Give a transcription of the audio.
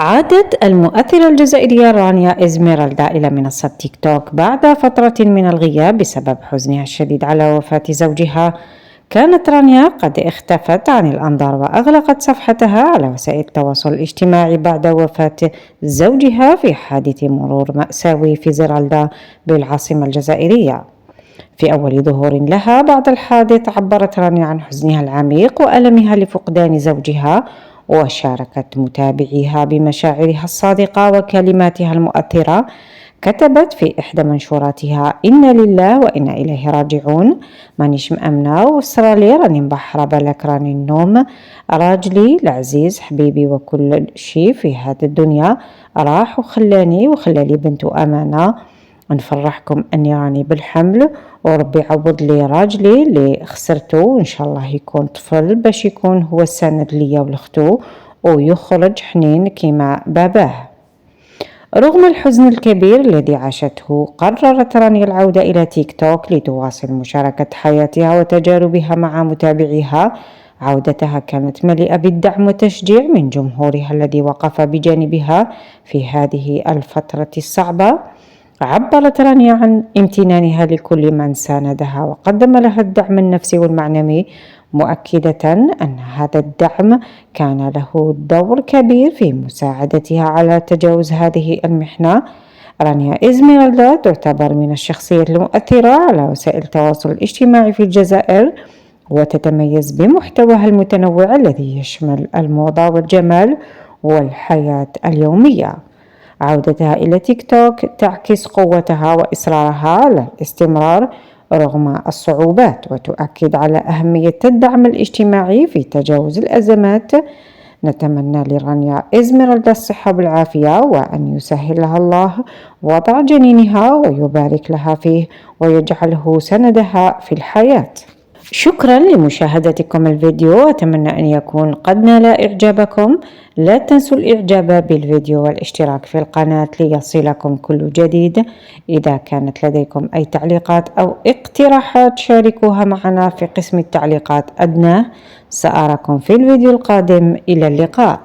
عادت المؤثرة الجزائرية رانيا إزميرالدا إلى منصة تيك توك بعد فترة من الغياب بسبب حزنها الشديد على وفاة زوجها. كانت رانيا قد اختفت عن الأنظار وأغلقت صفحتها على وسائل التواصل الاجتماعي بعد وفاة زوجها في حادث مرور مأساوي في زرالدا بالعاصمة الجزائرية. في أول ظهور لها بعد الحادث عبرت رانيا عن حزنها العميق وألمها لفقدان زوجها، وشاركت متابعيها بمشاعرها الصادقة وكلماتها المؤثرة. كتبت في إحدى منشوراتها: إنا لله وإنا إليه راجعون، مانيش مأمنة وصرالي راني مبحرة بالك راني النوم، راجلي العزيز حبيبي وكل شي في هذه الدنيا راح وخلالي بنته أمانة. نفرحكم أني راني بالحمل وربي يعوض لي راجلي اللي خسرته، وإن شاء الله يكون طفل باش يكون هو السند ليا ولختو ويخرج حنين كما باباه. رغم الحزن الكبير الذي عاشته قررت رانيا العودة إلى تيك توك لتواصل مشاركة حياتها وتجاربها مع متابعيها. عودتها كانت مليئة بالدعم والتشجيع من جمهورها الذي وقف بجانبها في هذه الفترة الصعبة. عبرت رانيا عن امتنانها لكل من ساندها وقدم لها الدعم النفسي والمعنوي، مؤكدة أن هذا الدعم كان له دور كبير في مساعدتها على تجاوز هذه المحنة. رانيا إزميرالدا تعتبر من الشخصيات المؤثرة على وسائل التواصل الاجتماعي في الجزائر، وتتميز بمحتواها المتنوع الذي يشمل الموضة والجمال والحياة اليومية. عودتها إلى تيك توك تعكس قوتها وإصرارها على الاستمرار رغم الصعوبات، وتؤكد على أهمية الدعم الاجتماعي في تجاوز الأزمات. نتمنى لرانيا إزميرالدا الصحة والعافية، وأن يسهل لها الله وضع جنينها ويبارك لها فيه ويجعله سندها في الحياة. شكرا لمشاهدتكم الفيديو، أتمنى أن يكون قد نال إعجابكم. لا تنسوا الإعجاب بالفيديو والاشتراك في القناة ليصلكم كل جديد. إذا كانت لديكم أي تعليقات أو اقتراحات شاركوها معنا في قسم التعليقات أدناه. سأراكم في الفيديو القادم، إلى اللقاء.